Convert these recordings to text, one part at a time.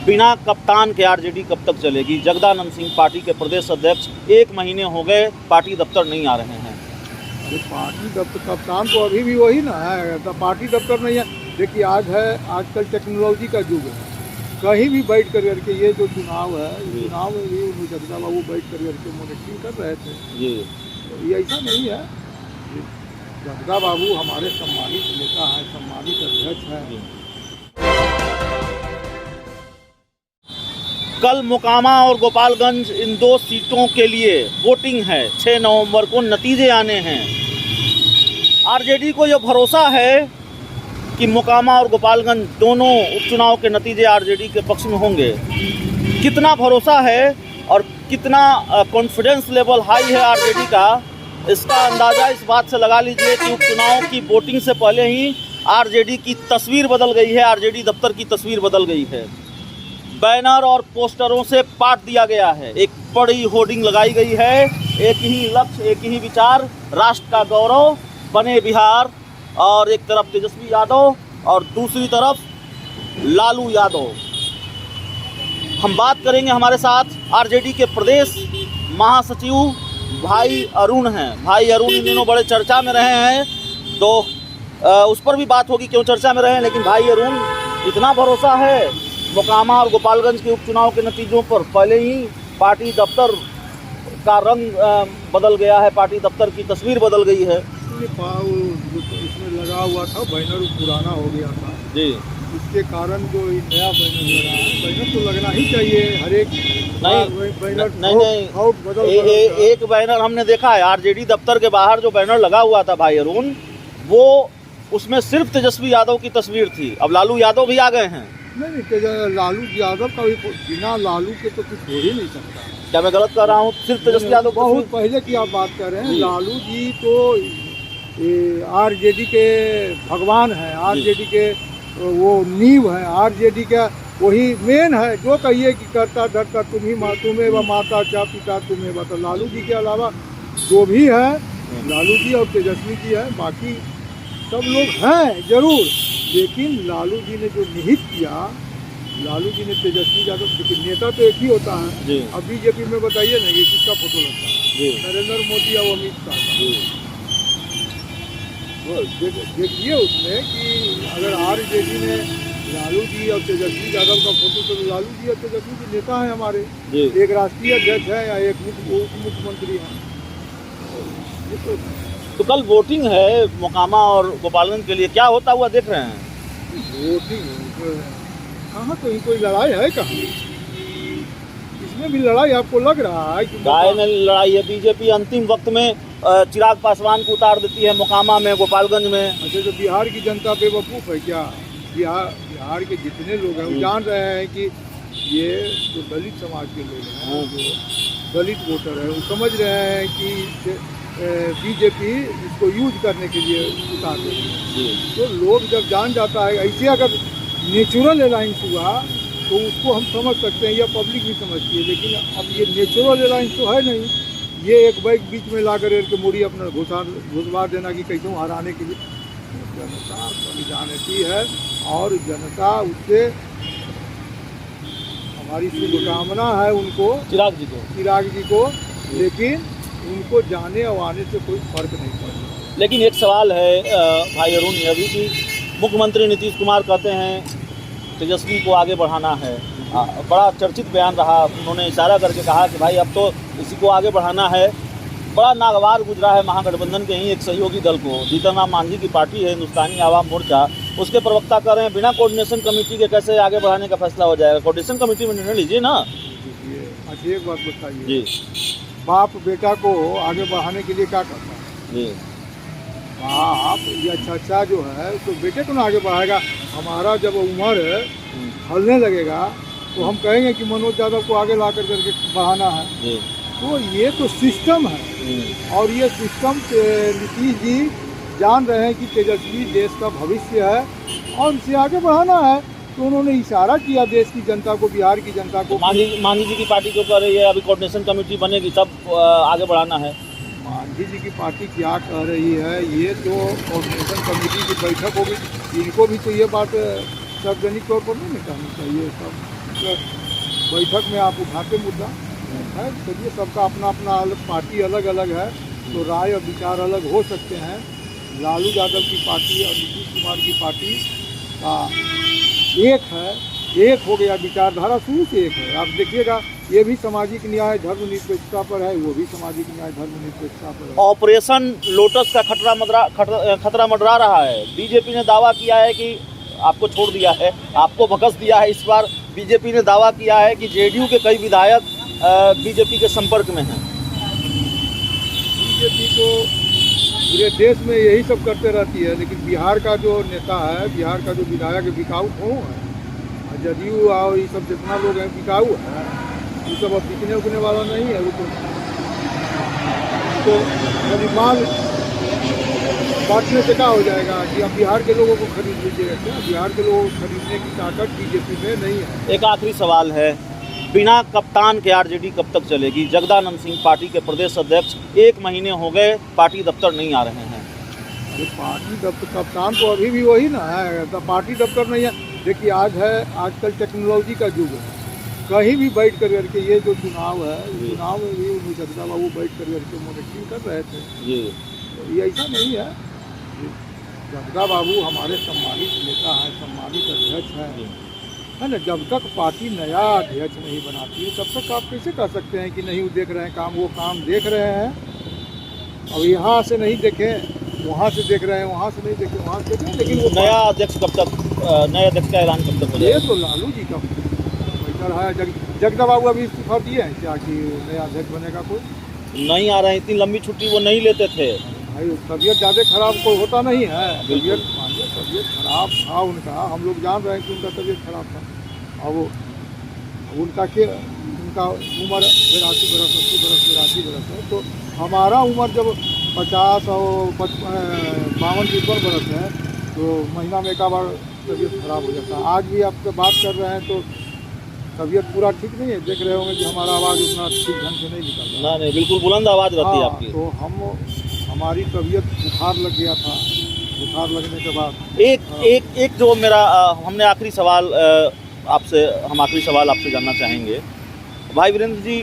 बिना कप्तान के आरजेडी कब तक चलेगी? जगदानंद सिंह पार्टी के प्रदेश अध्यक्ष 1 महीने हो गए पार्टी दफ्तर नहीं आ रहे हैं। अरे पार्टी दफ्तर कप्तान तो अभी भी वही ना है, तो पार्टी दफ्तर नहीं है। देखिए आजकल टेक्नोलॉजी का युग है, कहीं भी बैठ कर करके ये जो चुनाव है, चुनाव में भी जगदा बाबू बैठ कर करके मॉनिटरिंग कर रहे थे। जी, तो ये ऐसा नहीं है। जगदा बाबू हमारे सम्मानित नेता हैं, सम्मानित अध्यक्ष हैं। कल मोकामा और गोपालगंज इन 2 सीटों के लिए वोटिंग है। 6 नवंबर को नतीजे आने हैं। आरजेडी को यह भरोसा है कि मोकामा और गोपालगंज दोनों उपचुनाव के नतीजे आरजेडी के पक्ष में होंगे। कितना भरोसा है और कितना कॉन्फिडेंस लेवल हाई है आरजेडी का, इसका अंदाज़ा इस बात से लगा लीजिए कि उपचुनाव की वोटिंग से पहले ही आरजेडी की तस्वीर बदल गई है, आरजेडी दफ्तर की तस्वीर बदल गई है। बैनर और पोस्टरों से पाट दिया गया है। एक बड़ी होर्डिंग लगाई गई है, एक ही लक्ष्य, एक ही विचार, राष्ट्र का गौरव, बने बिहार। और एक तरफ तेजस्वी यादव और दूसरी तरफ लालू यादव। हम बात करेंगे, हमारे साथ आरजेडी के प्रदेश महासचिव भाई अरुण हैं। भाई अरुण इन दिनों बड़े चर्चा में रहे हैं, तो उस पर भी बात होगी क्यों चर्चा में रहे हैं। लेकिन भाई अरुण, इतना भरोसा है मोकामा और गोपालगंज के उपचुनाव के नतीजों पर? पहले ही पार्टी दफ्तर का रंग बदल गया है, पार्टी दफ्तर की तस्वीर बदल गई है। इसमें लगा हुआ था बैनर, पुराना हो गया था जी, इसके कारण जो नया बैनर लगा है, बैनर तो लगना ही चाहिए। हर एक बैनर नहीं, एक बैनर हमने देखा है आरजेडी दफ्तर के बाहर जो बैनर लगा हुआ था भाई अरुण, वो उसमें सिर्फ तेजस्वी यादव की तस्वीर थी। अब लालू यादव भी आ गए हैं। नहीं, लालू यादव का भी बिना लालू के तो कुछ हो ही नहीं सकता। क्या मैं गलत कर रहा हूँ? सिर्फ तेजस्वी यादव बहुत पहले की आप बात कर रहे हैं। लालू जी तो आरजेडी के भगवान हैं, आरजेडी के वो नींव है, आरजेडी का वही मेन है। जो कहिए कि करता धरता तुम्हें व माता क्या पिता तुम्हें बता। लालू जी के अलावा जो भी है, लालू जी और तेजस्वी जी है, बाकी सब लोग हैं जरूर। लेकिन लालू जी ने जो निहित किया, लालू जी ने तेजस्वी यादव, लेकिन नेता तो एक ही होता है। अब बीजेपी में बताइए ना ये किसका फोटो लगता है? नरेंद्र मोदी और अमित शाह का। देखिए उसमें कि अगर आरजेडी ने लालू जी और तेजस्वी यादव का फोटो, तो लालू जी और तेजस्वी जी नेता हैं हमारे, एक राष्ट्रीय अध्यक्ष है या एक उप मुख्यमंत्री है। तो कल वोटिंग है मोकामा और गोपालगंज के लिए, क्या होता हुआ देख रहे हैं? वोटिंग कहाँ, कहीं कोई लड़ाई है कहाँ? इसमें भी लड़ाई आपको लग रहा है कि गाय में लड़ाई है? बीजेपी अंतिम वक्त में चिराग पासवान को उतार देती है मोकामा में, गोपालगंज में। अच्छा, तो बिहार की जनता बेवकूफ़ है क्या? बिहार के जितने लोग हैं वो जान रहे हैं कि ये जो दलित समाज के लोग हैं, जो दलित वोटर है, वो समझ रहे हैं कि बीजेपी इसको यूज करने के लिए उतार देती है। तो लोग जब जान जाता है, ऐसे अगर नेचुरल अलायंस हुआ तो उसको हम समझ सकते हैं या पब्लिक भी समझती है। लेकिन अब ये नेचुरल अलायंस तो है नहीं, ये एक बैग बीच में ला कर के मोदी अपना घुसवा देना कि कैसे हराने के लिए। जनता जानती है और जनता उससे, हमारी शुभकामना है उनको, चिराग जी को, लेकिन उनको जाने और आने से कोई फर्क नहीं पड़ता। लेकिन एक सवाल है भाई अरुण, अभी भी मुख्यमंत्री नीतीश कुमार कहते हैं तेजस्वी को आगे बढ़ाना है। बड़ा चर्चित बयान रहा, उन्होंने इशारा करके कहा कि भाई अब तो इसी को आगे बढ़ाना है। बड़ा नागवार गुजरा है महागठबंधन के ही एक सहयोगी दल को। जीतन राम मांझी की पार्टी है हिंदुस्तानी आवाम मोर्चा, उसके प्रवक्ता कर रहे हैं बिना कोऑर्डिनेशन कमेटी के कैसे आगे बढ़ाने का फैसला हो जाएगा? कोऑर्डिनेशन कमेटी में निर्णय लीजिए ना। अच्छा, एक बात बताइए जी, बाप बेटा को आगे बढ़ाने के लिए क्या करता है? जी, बाप या चाचा जो है तो बेटे को ना आगे बढ़ाएगा। हमारा जब उम्र ढलने लगेगा तो हम कहेंगे कि मनोज यादव को आगे ला करके बढ़ाना है। तो ये तो सिस्टम है, और ये सिस्टम नीतीश जी जान रहे हैं कि तेजस्वी देश का भविष्य है और इसे आगे बढ़ाना है। तो उन्होंने इशारा किया देश की जनता को, बिहार की जनता को। मांझी जी की पार्टी जो कर रही है अभी कोऑर्डिनेशन कमेटी बनेगी तब आगे बढ़ाना है। मांझी जी की पार्टी क्या कह रही है, ये तो कोऑर्डिनेशन कमेटी की बैठक होगी, इनको भी तो ये बात सार्वजनिक तौर पर नहीं कहनी चाहिए। सब बैठक में आप उठाते मुद्दा है, चलिए सबका अपना अपना पार्टी अलग अलग है, तो राय और विचार अलग हो सकते हैं। लालू यादव की पार्टी और नीतीश कुमार की पार्टी का एक है, एक हो गया, विचारधारा शुरू से एक है। आप देखिएगा, ये भी सामाजिक न्याय धर्मनिरपेक्षता पर है, वो भी सामाजिक न्याय धर्मनिरपेक्षता पर है। ऑपरेशन लोटस का खतरा मंडरा रहा है। बीजेपी ने दावा किया है कि आपको छोड़ दिया है, आपको भकस दिया है। इस बार बीजेपी ने दावा किया है कि जेडीयू के कई विधायक बीजेपी के संपर्क में हैं। बीजेपी तो पूरे देश में यही सब करते रहती है, लेकिन बिहार का जो नेता है, बिहार का जो विधायक बिकाऊ कौन है? जदयू और ये सब जितना लोग हैं बिकाऊ है, ये सब अब बिकने उकने वाला नहीं है। वो तो माल बांटने से क्या हो जाएगा कि अब बिहार के लोगों को खरीद लीजिएगा क्या? बिहार के लोगों को खरीदने की ताकत बीजेपी में नहीं है। एक आखिरी सवाल है, बिना कप्तान के आरजेडी कब तक चलेगी? जगदानंद सिंह पार्टी के प्रदेश अध्यक्ष 1 महीने हो गए पार्टी दफ्तर नहीं आ रहे हैं। ये पार्टी दफ्तर कप्तान तो अभी भी वही ना है, तो पार्टी दफ्तर नहीं है। देखिए आज है, आजकल टेक्नोलॉजी का युग है, कहीं भी बैठ कर करके ये जो चुनाव है, चुनाव में भी जगदा बाबू बैठ कर करके मॉनिटरिंग कर रहे थे जी। तो ये ऐसा नहीं है, जगदा बाबू हमारे सम्मानित नेता हैं, सम्मानित अध्यक्ष हैं, है ना। जब तक पार्टी नया अध्यक्ष नहीं बनाती है, तब तक आप कैसे कह सकते हैं कि नहीं वो देख रहे हैं काम? वो काम देख रहे हैं। अब यहाँ से नहीं देखें, वहाँ से देख रहे हैं, वहाँ से नहीं देखें, वहाँ से देखें, लेकिन वो नया अध्यक्ष कब तक, नए अध्यक्ष का ऐलान कब तक हो ये तो लालू जी का बैठा है। जगदा बाबू अभी इस्तीफा दिए हैं क्या कि नया अध्यक्ष बनेगा? कोई नहीं आ रहे हैं। इतनी लंबी छुट्टी वो नहीं लेते थे। भाई तबीयत ज़्यादा खराब कोई होता नहीं है, तबीयत मानिए तबीयत खराब था उनका, हम लोग जान रहे हैं कि उनका तबीयत खराब था। और वो उनका उनका उम्र 82 बरस 80 बरस 82 बरस है, तो हमारा उम्र जब 50 और 52-53 बरस है, तो महीना में एक बार तबीयत खराब हो जाता है। आज भी आपसे बात कर रहे हैं तो तबीयत पूरा ठीक नहीं है, देख रहे होंगे कि हमारा आवाज़ उतना ठीक ढंग से नहीं निकल रहा। नहीं, बिल्कुल बुलंद आवाज़ रहती है आपकी। तो हमारी तबीयत बुखार लग गया था, बुखार लगने के बाद एक जो मेरा हमने आखिरी सवाल आपसे जानना चाहेंगे। भाई वीरेंद्र जी,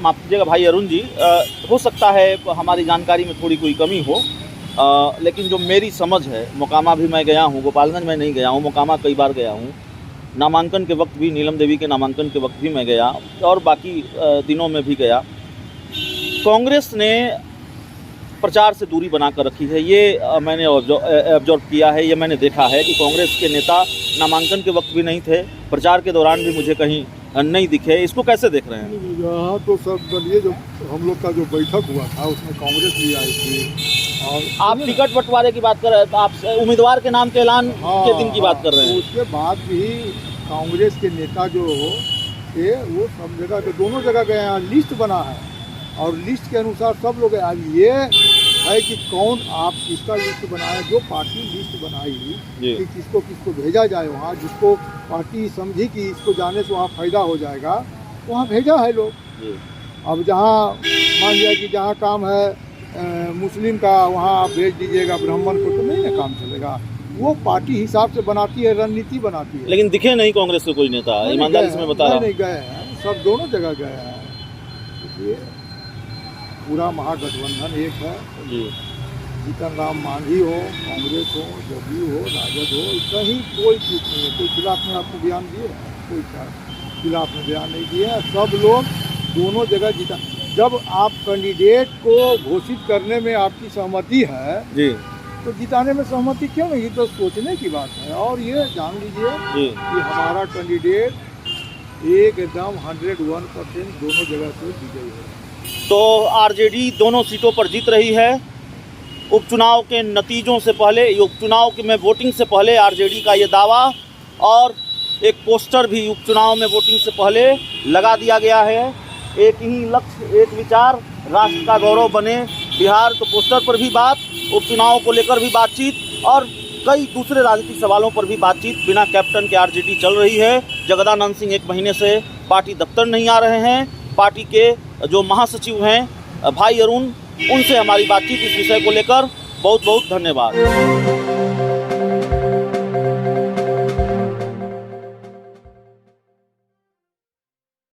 माफ कीजिएगा भाई अरुण जी, हो सकता है हमारी जानकारी में थोड़ी कोई कमी हो, लेकिन जो मेरी समझ है, मोकामा भी मैं गया हूँ, गोपालगंज में नहीं गया हूँ, मोकामा कई बार गया हूँ। नामांकन के वक्त भी, नीलम देवी के नामांकन के वक्त भी मैं गया, और बाकी दिनों में भी गया। कांग्रेस ने प्रचार से दूरी बनाकर रखी है, ये मैंने ऑब्जर्व किया है, ये मैंने देखा है कि कांग्रेस के नेता नामांकन के वक्त भी नहीं थे, प्रचार के दौरान भी मुझे कहीं नहीं दिखे। इसको कैसे देख रहे हैं? यहाँ तो सब दलीय जो हम लोग का जो बैठक हुआ था उसमें कांग्रेस भी आई थी। और आप टिकट बंटवारे की बात कर रहे हैं, तो आप उम्मीदवार के नाम के ऐलान के दिन की बात कर रहे हैं। उसके बाद भी कांग्रेस के नेता जो थे वो सब जगह, तो दोनों जगह गए हैं, लिस्ट बना है और लिस्ट के अनुसार सब लोग। आज ये है कि कौन आप किसका लिस्ट बनाए, जो पार्टी लिस्ट बनाई कि किसको किसको भेजा जाए वहाँ, जिसको पार्टी समझी कि इसको जाने से वहाँ फ़ायदा हो जाएगा, वहाँ भेजा है लोग। अब जहाँ मान लिया कि जहाँ काम है मुस्लिम का, वहाँ आप भेज दीजिएगा ब्राह्मण को, तो नहीं ना काम चलेगा। वो पार्टी हिसाब से बनाती है, रणनीति बनाती है। लेकिन दिखे नहीं कांग्रेस के कोई नेता, ईमानदारी से मैं बता रहा हूँ। नहीं गए हैं, सब दोनों जगह गए हैं। इसलिए पूरा महागठबंधन एक है जी। जीतन राम मांझी हो, कांग्रेस हो, जदयू हो, राजद हो, कहीं कोई चीज नहीं है। कोई खिलाफ में आपको बयान दिए? कोई खिलाफ में बयान नहीं दिए। सब लोग दोनों जगह जीता। जब आप कैंडिडेट को घोषित करने में आपकी सहमति है जी, तो जिताने में सहमति क्यों नहीं? तो सोचने की बात है। और ये जान लीजिए कि हमारा कैंडिडेट एकदम 101% दोनों जगह से विजयी है। तो आरजेडी दोनों सीटों पर जीत रही है। उपचुनाव के नतीजों से पहले, उपचुनाव में वोटिंग से पहले आरजेडी का ये दावा, और एक पोस्टर भी उपचुनाव में वोटिंग से पहले लगा दिया गया है। एक ही लक्ष्य, एक विचार, राष्ट्र का गौरव बने बिहार। तो पोस्टर पर भी बात, उपचुनाव को लेकर भी बातचीत, और कई दूसरे राजनीतिक सवालों पर भी बातचीत बिना कैप्टन के आरजेडी चल रही है। जगदानंद सिंह 1 महीने से पार्टी दफ्तर नहीं आ रहे हैं। पार्टी के जो महासचिव हैं भाई अरुण, उनसे हमारी बातचीत इस विषय को लेकर। बहुत बहुत धन्यवाद।